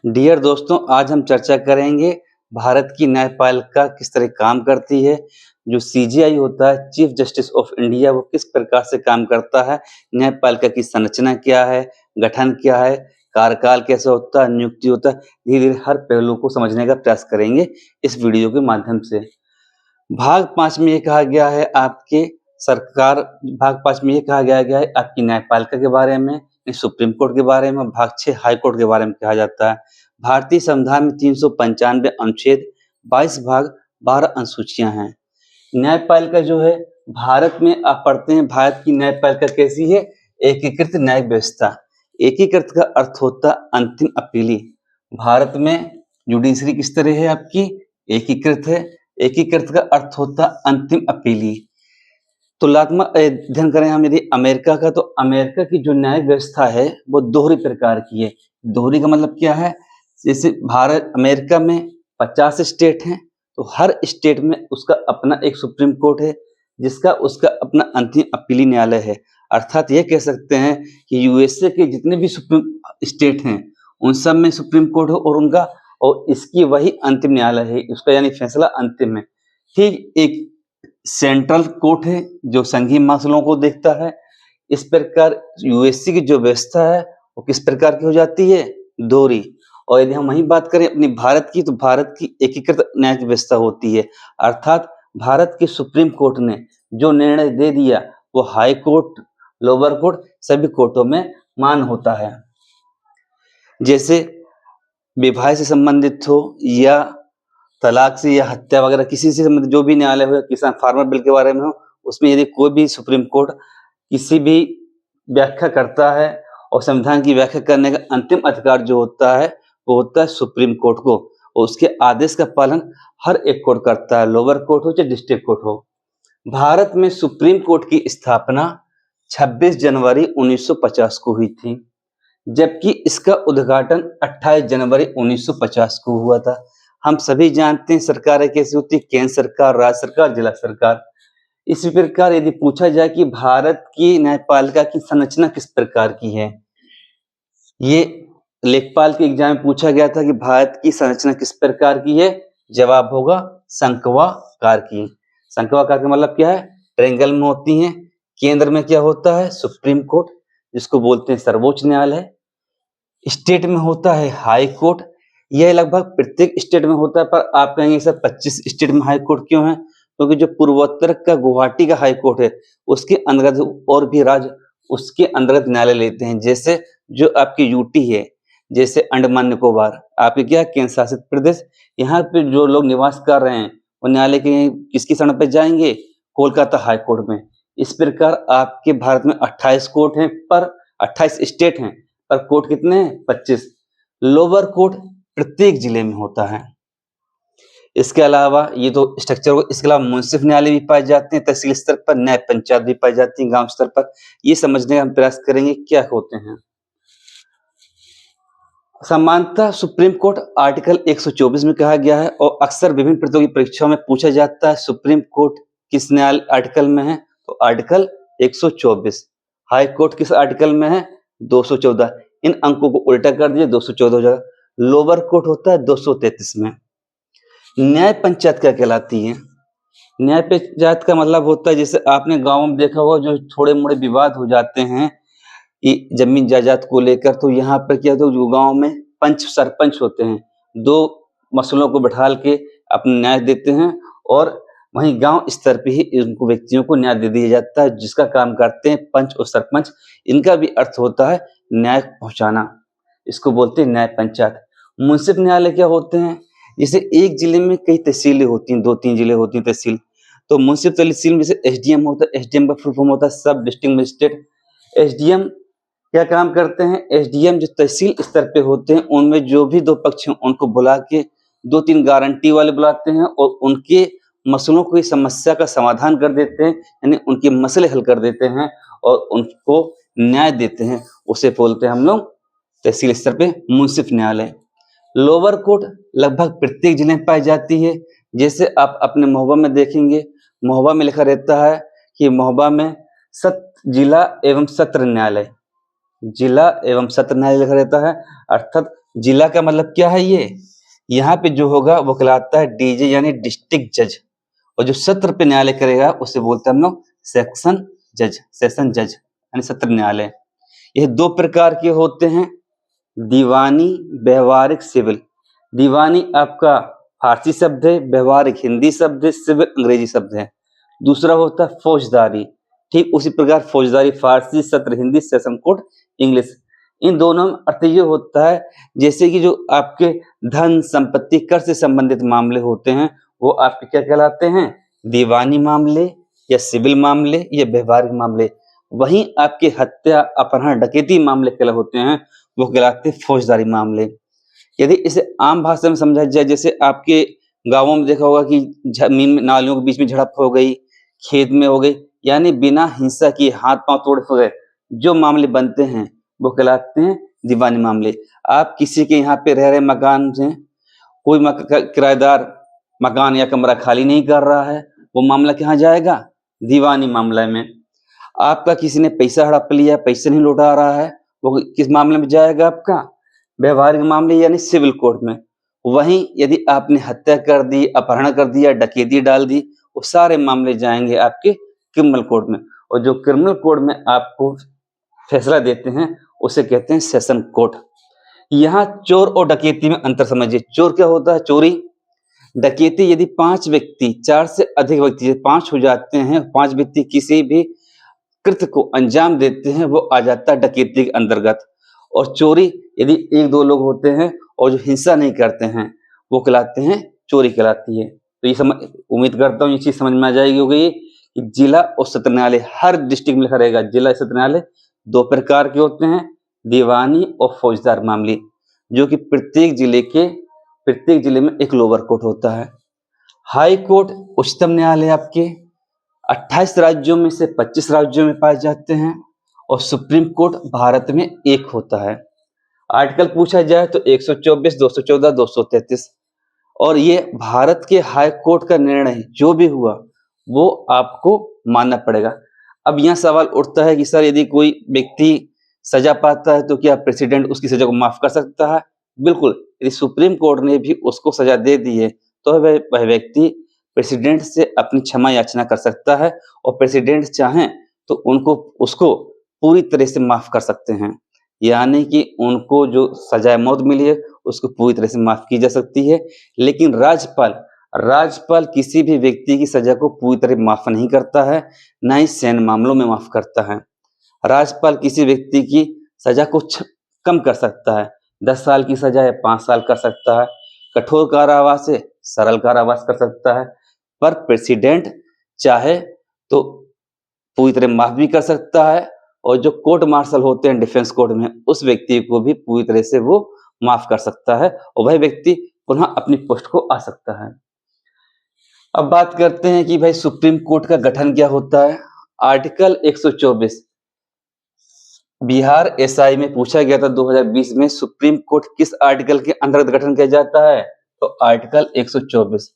Dear दोस्तों, आज हम चर्चा करेंगे भारत की न्यायपालिका किस तरह काम करती है। जो सीजेआई होता है, चीफ जस्टिस ऑफ इंडिया, वो किस प्रकार से काम करता है, न्यायपालिका की संरचना क्या है, गठन क्या है, कार्यकाल कैसे होता है, नियुक्ति होता है। धीरे-धीरे हर पहलू को समझने का प्रयास करेंगे इस वीडियो के माध्यम से। भाग 5 में ये कहा गया है आपके सरकार भाग 5 में ये कहा गया है आपकी न्यायपालिका के बारे में, सुप्रीम कोर्ट के बारे में। भाग 6 हाई कोर्ट के बारे में कहा जाता है। भारतीय संविधान में 395 अनुच्छेद, 22 भाग, 12 अनुसूचियां हैं। न्यायपालिका जो है भारत में, आप पढ़ते हैं भारत की न्यायपालिका कैसी है? एकीकृत न्यायिक व्यवस्था। एकीकृत का अर्थ होता अंतिम अपीली। भारत में जुडिशरी किस तरह है आपकी? एकीकृत है। एकीकृत का अर्थ होता अंतिम अपीली। तुलनात्मक अध्ययन करें हम यदि अमेरिका का, तो अमेरिका की जो न्यायिक व्यवस्था है वो दोहरी प्रकार की है। दोहरी का मतलब क्या है? जैसे अमेरिका में 50 स्टेट हैं, तो हर स्टेट में उसका अपना एक सुप्रीम कोर्ट है, जिसका उसका अपना अंतिम अपीली न्यायालय है। अर्थात ये कह सकते हैं कि यूएसए के जितने भी सुप्रीम स्टेट हैं, उन सब में सुप्रीम कोर्ट हो और इसकी वही अंतिम न्यायालय है, उसका यानी फैसला अंतिम है। ठीक एक सेंट्रल कोर्ट है जो संघीय मसलों को देखता है। इस प्रकार यूएससी की जो व्यवस्था है वो किस प्रकार की हो जाती है? दोहरी। और यदि हम वही बात करें अपनी भारत की, तो भारत की एकीकृत न्यायिक व्यवस्था होती है। अर्थात भारत के सुप्रीम कोर्ट ने जो निर्णय दे दिया वो हाई कोर्ट, लोअर कोर्ट, सभी कोर्टों में मान्य होता है। जैसे विवाह से संबंधित हो या तलाक से या हत्या वगैरह किसी से संबंधित जो भी न्यायालय हो, किसान फार्मर बिल के बारे में हो, उसमें यदि कोई भी सुप्रीम कोर्ट किसी भी व्याख्या करता है, और संविधान की व्याख्या करने का अंतिम अधिकार जो होता है वो होता है सुप्रीम कोर्ट को, और उसके आदेश का पालन हर एक कोर्ट करता है, लोअर कोर्ट हो चाहे डिस्ट्रिक्ट कोर्ट हो। भारत में सुप्रीम कोर्ट की स्थापना 26 जनवरी 1950 को हुई थी, जबकि इसका उद्घाटन 28 जनवरी 1950 को हुआ था। हम सभी जानते हैं सरकारें कैसी होती है, केंद्र सरकार, राज्य सरकार, जिला सरकार। इसी प्रकार यदि पूछा जाए कि भारत की न्यायपालिका की संरचना किस प्रकार की है, ये लेखपाल के एग्जाम में पूछा गया था कि भारत की संरचना किस प्रकार की है। जवाब होगा शंक्वाकार की। शंक्वाकार का मतलब क्या है? ट्रायंगल में होती है। केंद्र में क्या होता है? सुप्रीम कोर्ट, जिसको बोलते हैं सर्वोच्च न्यायालय। स्टेट में होता है हाई कोर्ट। यह लगभग प्रत्येक स्टेट में होता है, पर आप कहेंगे सर 25 स्टेट में हाई कोर्ट क्यों है? क्योंकि जो पूर्वोत्तर का गुवाहाटी का हाई कोर्ट है, उसके अंतर्गत और भी राज्य उसके अंतर्गत न्यायालय लेते हैं। जैसे जो आपकी यूटी है, जैसे अंडमान निकोबार, आपके क्या केंद्र शासित प्रदेश, यहाँ पे जो लोग निवास कर रहे हैं वो न्यायालय के किसकी शरण पे जाएंगे? कोलकाता हाई कोर्ट में। इस प्रकार आपके भारत में 28 कोर्ट हैं, पर 28 स्टेट हैं, पर कोर्ट कितने हैं? 25। लोअर कोर्ट प्रत्येक जिले में होता है। इसके अलावा ये तो स्ट्रक्चर हो, इसके अलावा मुंसिफ न्यायालय भी पाए जाते हैं तहसील स्तर पर, न्याय पंचायत भी पाई जाती है गांव स्तर पर। ये समझने का हम प्रयास करेंगे क्या होते हैं। समानतः सुप्रीम कोर्ट आर्टिकल 124 में कहा गया है, और अक्सर विभिन्न प्रतियोगी परीक्षाओं में पूछा जाता है सुप्रीम कोर्ट किस न्याय आर्टिकल में है, तो आर्टिकल 124। हाई कोर्ट किस आर्टिकल में है? 214। इन अंकों को उल्टा कर दीजिए, 214 हो जाएगा। लोअर कोर्ट होता है 233 में। न्याय पंचायत क्या कहलाती है? न्याय पंचायत का मतलब होता है, जैसे आपने गांव में देखा होगा, जो थोड़े मोड़े विवाद हो जाते हैं जमीन जायदाद को लेकर, तो यहाँ पर क्या होता है, जो गांव में पंच सरपंच होते हैं, दो मसलों को बैठाल के अपना न्याय देते हैं, और वहीं गांव स्तर पे ही उनको व्यक्तियों को न्याय दे दिया जाता है, जिसका काम करते हैं पंच और सरपंच। इनका भी अर्थ होता है न्याय पहुंचाना, इसको बोलते हैं न्याय पंचायत। मुंसिफ न्यायालय क्या होते हैं? जैसे एक जिले में कई तहसीलें होती हैं, 2-3 जिले होती हैं तहसील, तो मुंसिफ तहसील में जैसे एसडीएम होता है। एसडीएम का फुल फॉर्म होता है सब डिस्ट्रिक्ट मजिस्ट्रेट। एसडीएम क्या काम करते हैं? एसडीएम जो तहसील स्तर पे होते हैं, उनमें जो भी दो पक्ष हैं उनको बुला के 2-3 गारंटी वाले बुलाते हैं, और उनके मसलों की समस्या का समाधान कर देते हैं, यानी उनके मसले हल कर देते हैं और उनको न्याय देते हैं। उसे बोलते हैं हम लोग तहसील स्तर पे मुंसिफ न्यायालय। लोअर कोर्ट लगभग प्रत्येक जिले में पाई जाती है। जैसे आप अपने महोबा में देखेंगे, महोबा में लिखा रहता है कि महोबा में जिला एवं सत्र न्यायालय, जिला एवं सत्र न्यायालय लिखा रहता है। अर्थात जिला का मतलब क्या है ये? यहाँ पे जो होगा वो कहलाता है डीजे यानी डिस्ट्रिक्ट जज, और जो सत्र पे न्यायालय करेगा उसे बोलते हैं हम लोग सेशन जज यानी सत्र न्यायालय। यह दो प्रकार के होते हैं, दीवानी, व्यवहारिक, सिविल। दीवानी आपका फारसी शब्द है, व्यवहारिक हिंदी शब्द है, सिविल अंग्रेजी शब्द है। दूसरा होता है फौजदारी, ठीक उसी प्रकार फौजदारी फारसी, सत्र हिंदी, सेशन कोर्ट इंग्लिश। इन दोनों में अर्थ ये होता है जैसे कि जो आपके धन संपत्ति कर से संबंधित मामले होते हैं वो आपके क्या कहलाते हैं, दीवानी मामले या सिविल मामले या व्यवहारिक मामले। वहीं आपके हत्या, अपहरण, डकैती मामले क्या होते हैं, वो कहलाते हैं फौजदारी मामले। यदि इसे आम भाषा में समझा जाए, जैसे आपके गांवों में देखा होगा कि जमीन में नालियों के बीच में झड़प हो गई, खेत में हो गई, यानी बिना हिंसा किए हाथ पांव तोड़ गए जो मामले बनते हैं वो कहलाते हैं दीवानी मामले। आप किसी के यहाँ पे रह रहे मकान से कोई किराएदार मकान या कमरा खाली नहीं कर रहा है, वो मामला कहाँ जाएगा, दीवानी मामले में। आपका किसी ने पैसा हड़प लिया, पैसे नहीं लौटा रहा है, वो किस मामले में जाएगा, आपका व्यवहारिक मामले यानी सिविल कोर्ट में। वहीं यदि आपने हत्या कर दी, अपहरण कर दिया, डकैती डाल दी, वो सारे मामले जाएंगे आपके क्रिमिनल कोर्ट में। और जो क्रिमिनल कोर्ट में आपको फैसला देते हैं उसे कहते हैं सेशन कोर्ट। यहाँ चोर और डकैती में अंतर समझिए। चोर क्या होता है, चोरी। डकैती यदि 5 व्यक्ति, 4 से अधिक व्यक्ति 5 हो जाते हैं, 5 व्यक्ति किसी भी कृत्य को अंजाम देते हैं वो आ जाता है डकैती के अंतर्गत। और चोरी यदि 1-2 लोग होते हैं और जो हिंसा नहीं करते हैं वो कहलाते हैं चोरी कहलाती है। तो ये समझ, उम्मीद करता हूँ ये चीज समझ में आ जाएगी होगी कि जिला और सत्र न्यायालय हर डिस्ट्रिक्ट में लिखा रहेगा। जिला सत्र न्यायालय 2 प्रकार के होते हैं, दीवानी और फौजदार मामले, जो कि प्रत्येक जिले में एक लोअर कोर्ट होता है। हाई कोर्ट उच्चतम न्यायालय आपके 28 राज्यों में से 25 राज्यों में पाए जाते हैं, और सुप्रीम कोर्ट भारत में एक होता है। आर्टिकल पूछा जाए तो 124, 214, 233, और ये भारत के हाई कोर्ट का निर्णय जो भी हुआ वो आपको मानना पड़ेगा। अब यहाँ सवाल उठता है कि सर यदि कोई व्यक्ति सजा पाता है तो क्या प्रेसिडेंट उसकी सजा को माफ कर सकता है? बिल्कुल, यदि सुप्रीम कोर्ट ने भी उसको सजा दे दी है तो वह व्यक्ति प्रेसिडेंट से अपनी क्षमा याचना कर सकता है, और प्रेसिडेंट चाहें तो उसको पूरी तरह से माफ कर सकते हैं। यानी कि उनको जो सजाए मौत मिली है उसको पूरी तरह से माफ की जा सकती है। लेकिन राज्यपाल किसी भी व्यक्ति की सजा को पूरी तरह माफ नहीं करता है, ना ही सैन्य मामलों में माफ करता है। राज्यपाल किसी व्यक्ति की सजा को कम कर सकता है, 10 साल की सजा या 5 साल कर सकता है, कठोर कारावास से सरल कारावास कर सकता है। पर प्रेसिडेंट चाहे तो पूरी तरह माफ भी कर सकता है, और जो कोर्ट मार्शल होते हैं डिफेंस कोर्ट में उस व्यक्ति को भी पूरी तरह से वो माफ कर सकता है, और वह व्यक्ति पुनः अपनी पोस्ट को आ सकता है। अब बात करते हैं कि भाई सुप्रीम कोर्ट का गठन क्या होता है। आर्टिकल 124 बिहार एसआई में पूछा गया था 2020 में, सुप्रीम कोर्ट किस आर्टिकल के अंतर्गत गठन किया जाता है, तो आर्टिकल 124।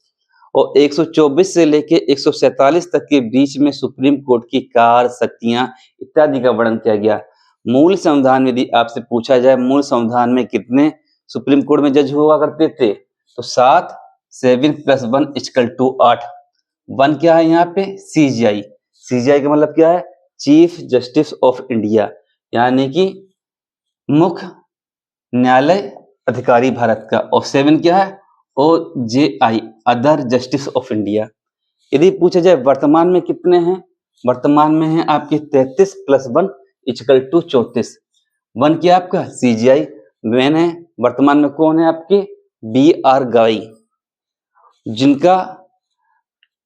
और 124 से लेके 147 तक के बीच में सुप्रीम कोर्ट की कार्य शक्तियां इत्यादि का वर्णन किया गया। मूल संविधान में यदि आपसे पूछा जाए मूल संविधान में कितने सुप्रीम कोर्ट में जज हुआ करते थे, तो 7, 7 + 1 = 8। 1 क्या है यहाँ पे, सीजीआई का मतलब क्या है, चीफ जस्टिस ऑफ इंडिया, यानी कि मुख्य न्यायालय अधिकारी भारत का। और 7 क्या है, OJI, other justice of India. यदि पूछा जाए वर्तमान में कितने हैं, वर्तमान में हैं आपके 33 + 1 = 34। 1 क्या आपका CGI, मेन है वर्तमान में कौन है आपके, BR गवई, जिनका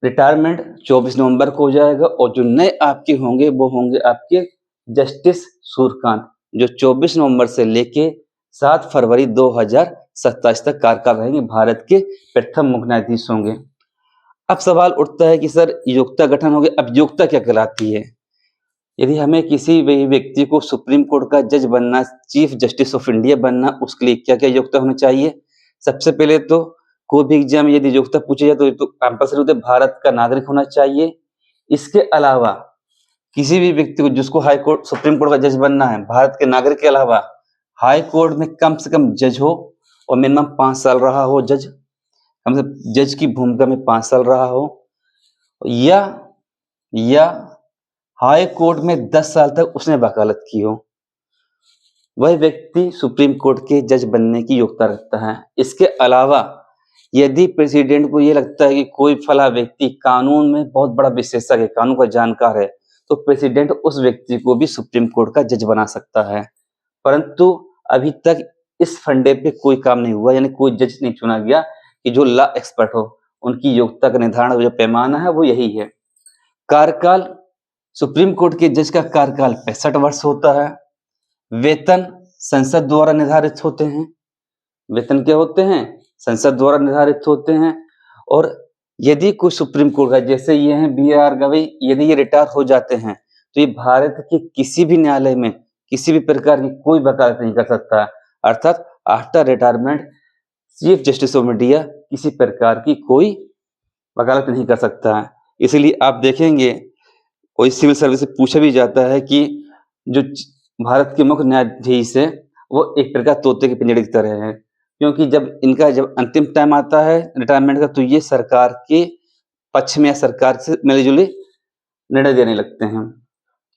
रिटायरमेंट 24 नवंबर को हो जाएगा। और जो नए आपके होंगे वो होंगे आपके जस्टिस सूर्यकांत, जो 24 नवंबर से लेके 7 फरवरी 2027 तक कार्यकाल रहेंगे, भारत के प्रथम मुख्य न्यायाधीश होंगे। अब सवाल उठता है कि सर योग्यता गठन हो गया, अब योग्यता क्या कहलाती है। यदि हमें किसी भी व्यक्ति को सुप्रीम कोर्ट का जज बनना, चीफ जस्टिस ऑफ इंडिया बनना, उसके लिए क्या क्या योग्यता होनी चाहिए। सबसे पहले तो कोई भी एग्जाम में यदि योग्यता पूछी जाए तो कंपल्सरी होता है भारत का नागरिक होना चाहिए। इसके अलावा किसी भी व्यक्ति को जिसको हाई कोर्ट सुप्रीम कोर्ट का जज बनना है, भारत के नागरिक के अलावा हाई कोर्ट में कम से कम जज हो और मिनिमम 5 साल रहा हो जज, कम से कम जज की भूमिका में 5 साल रहा हो, या हाई कोर्ट में 10 साल तक उसने वकालत की हो, वह व्यक्ति सुप्रीम कोर्ट के जज बनने की योग्यता रखता है। इसके अलावा यदि प्रेसिडेंट को ये लगता है कि कोई फला व्यक्ति कानून में बहुत बड़ा विशेषज्ञ है, कानून का जानकार है, तो प्रेसिडेंट उस व्यक्ति को भी सुप्रीम कोर्ट का जज बना सकता है। परंतु अभी तक इस फंडे पे कोई काम नहीं हुआ, यानी कोई जज नहीं चुना गया कि जो लॉ एक्सपर्ट हो। उनकी योग्यता का निर्धारण जो पैमाना है वो यही है। कार्यकाल, सुप्रीम कोर्ट के जज का कार्यकाल 65 वर्ष होता है। वेतन संसद द्वारा निर्धारित होते हैं। वेतन क्या होते हैं? संसद द्वारा निर्धारित होते हैं। और यदि कोई सुप्रीम कोर्ट का, जैसे ये हैं बी.आर. गवई, यदि ये रिटायर हो जाते हैं तो ये भारत के किसी भी न्यायालय में किसी भी प्रकार की कोई वकालत नहीं कर सकता। अर्थात after retirement chief justice of India किसी प्रकार की कोई वकालत नहीं कर सकता है। इसीलिए आप देखेंगे कोई सिविल सर्विस से पूछा भी जाता है कि जो भारत के मुख्य न्यायाधीश है वो एक प्रकार तोते के पिंजरे की तरह है, क्योंकि जब अंतिम टाइम आता है रिटायरमेंट का तो ये सरकार के पक्ष में या सरकार से मिले-जुले निर्णय देने लगते हैं।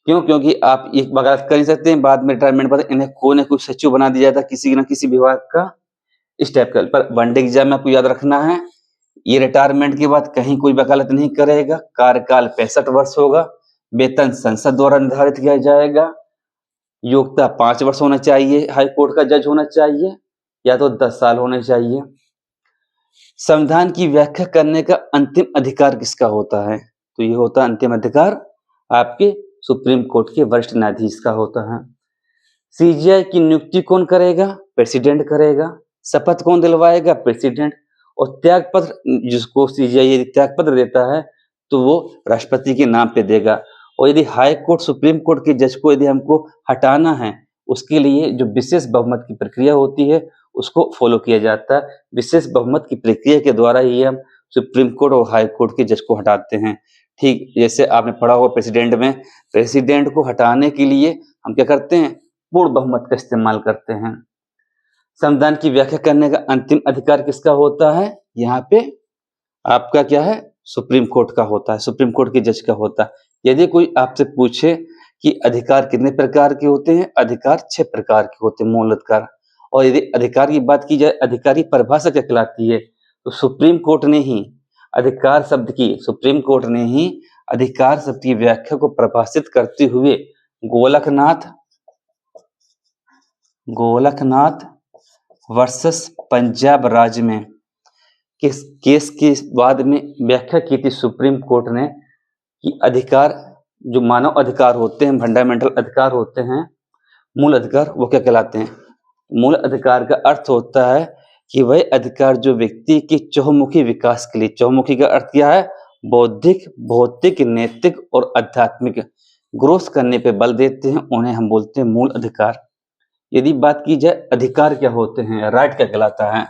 क्यों? क्योंकि आप एक वकालत कर नहीं सकते हैं, बाद में रिटायरमेंट के बाद इन्हें कोई न कोई सचिव बना दिया जाता है किसी न किसी विभाग का, इस टाइप का। पर वनडे एग्जाम में आपको याद रखना है, ये रिटायरमेंट के बाद कहीं कोई वकालत नहीं करेगा। कार्यकाल 65 वर्ष होगा। वेतन संसद द्वारा निर्धारित किया जाएगा। योग्यता 5 वर्ष होना चाहिए। हाई कोर्ट का जज होना चाहिए या तो 10 साल होने चाहिए। संविधान की व्याख्या करने का अंतिम अधिकार किसका होता है? तो ये होता है अंतिम अधिकार आपके सुप्रीम कोर्ट के वरिष्ठ न्यायाधीश का होता है। सीजीआई की नियुक्ति कौन करेगा? प्रेसिडेंट करेगा। शपथ कौन दिलवाएगा? प्रेसिडेंट। और त्याग पत्र, जिसको सीजीआई यदि त्याग पत्र देता है तो वो राष्ट्रपति के नाम पे देगा। और यदि हाई कोर्ट, सुप्रीम कोर्ट के जज को यदि हमको हटाना है, उसके लिए जो विशेष बहुमत की प्रक्रिया होती है उसको फॉलो किया जाता है। विशेष बहुमत की प्रक्रिया के द्वारा ही हम सुप्रीम कोर्ट और हाई कोर्ट के जज को हटाते हैं। ठीक जैसे आपने पढ़ा होगा प्रेसिडेंट में, प्रेसिडेंट को हटाने के लिए हम क्या करते हैं? पूर्ण बहुमत का इस्तेमाल करते हैं। संविधान की व्याख्या करने का अंतिम अधिकार किसका होता है? यहाँ पे आपका क्या है? सुप्रीम कोर्ट का होता है, सुप्रीम कोर्ट के जज का होता है। यदि कोई आपसे पूछे कि अधिकार कितने प्रकार के होते हैं? अधिकार 6 प्रकार के होते हैं, मूल अधिकार। और यदि अधिकार की बात की जाए, अधिकार की परिभाषा क्या कहलाती है? तो सुप्रीम कोर्ट ने ही अधिकार शब्द की, सुप्रीम कोर्ट ने ही अधिकार शब्द की व्याख्या को परिभाषित करते हुए गोलकनाथ वर्सेस पंजाब राज्य में किस केस के बाद में व्याख्या की थी सुप्रीम कोर्ट ने कि अधिकार, जो मानव अधिकार होते हैं, फंडामेंटल अधिकार होते हैं, मूल अधिकार, वो क्या कहलाते हैं? मूल अधिकार का अर्थ होता है कि वह अधिकार जो व्यक्ति के चहुमुखी विकास के लिए, चहुमुखी का अर्थ क्या है? बौद्धिक, भौतिक, नैतिक और आध्यात्मिक ग्रोथ करने पे बल देते हैं, उन्हें हम बोलते हैं मूल अधिकार। यदि बात की जाए अधिकार क्या होते हैं, राइट क्या कहलाता है?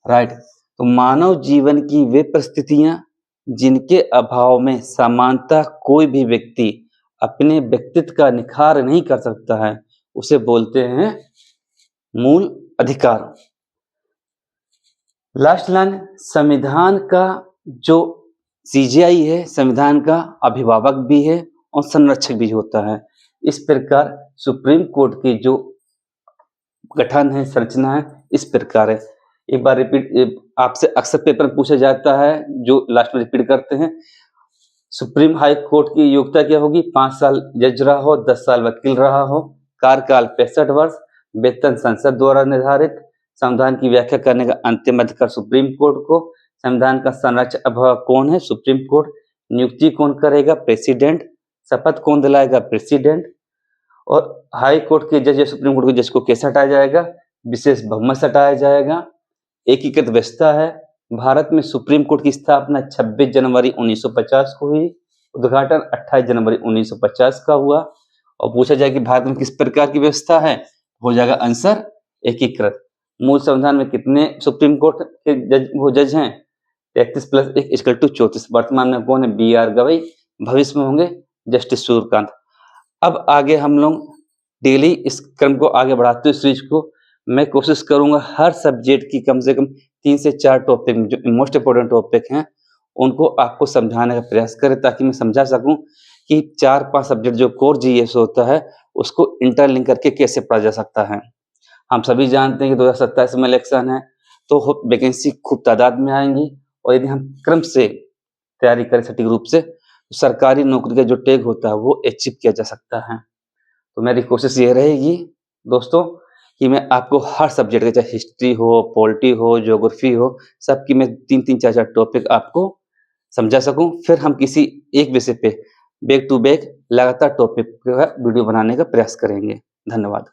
राइट तो मानव जीवन की वे परिस्थितियां जिनके अभाव में समानतः कोई भी व्यक्ति अपने व्यक्तित्व का निखार नहीं कर सकता है, उसे बोलते हैं मूल अधिकार। लास्ट लाइन, संविधान का जो सीजीआई है, संविधान का अभिभावक भी है और संरक्षक भी होता है। इस प्रकार सुप्रीम कोर्ट की जो गठन है, संरचना है, इस प्रकार है। एक बार रिपीट, आपसे अक्सर पेपर में पूछा जाता है, जो लास्ट में रिपीट करते हैं, सुप्रीम हाई कोर्ट की योग्यता क्या होगी? 5 साल जज रहा हो, 10 साल वकील रहा हो, कार्यकाल 65 वर्ष, वेतन संसद द्वारा निर्धारित, संविधान की व्याख्या करने का अंतिम अधिकार सुप्रीम कोर्ट को, संविधान का संरक्षक अभिभावक कौन है? सुप्रीम कोर्ट, नियुक्ति कौन करेगा? प्रेसिडेंट, शपथ कौन दिलाएगा? प्रेसिडेंट। और हाई कोर्ट के जज या सुप्रीम कोर्ट के जज को कैसे हटाया जाएगा? विशेष बहुमत से हटाया जाएगा। एकीकृत व्यवस्था है। भारत में सुप्रीम कोर्ट की स्थापना 26 जनवरी 1950 को हुई, उद्घाटन 28 जनवरी 1950 का हुआ। और पूछा जाए कि भारत में किस प्रकार की व्यवस्था है, हो जाएगा आंसर एकीकृत। मूल संविधान में कितने सुप्रीम कोर्ट के जज हैं? 33 + 1 = 34। वर्तमान में कौन है? बी.आर. गवई। भविष्य में होंगे जस्टिस सूर्यकांत। अब आगे हम लोग डेली इस क्रम को आगे बढ़ाते हुए सीरीज को मैं कोशिश करूँगा हर सब्जेक्ट की कम से कम 3 से 4 टॉपिक जो मोस्ट इम्पोर्टेंट टॉपिक हैं, उनको आपको समझाने का प्रयास करें ताकि मैं समझा सकूँ कि 4-5 सब्जेक्ट जो कोर जीएस होता है, उसको इंटरलिंक करके कैसे पढ़ा जा सकता है। हम सभी जानते हैं कि 2027 में इलेक्शन है, तो वैकेंसी खूब तादाद में आएँगी और यदि हम क्रम से तैयारी करें सटीक रूप से, तो सरकारी नौकरी का जो टैग होता है, वो अचीव किया जा सकता है। तो मेरी कोशिश ये रहेगी दोस्तों कि मैं आपको हर सब्जेक्ट का चाहे हिस्ट्री हो, पॉलिटी हो, ज्योग्राफी हो, सबकी मैं 3-3 4-4 टॉपिक आपको समझा सकूँ। फिर हम किसी एक विषय पे बैक टू बैक लगातार टॉपिक जो है वीडियो बनाने का प्रयास करेंगे। धन्यवाद।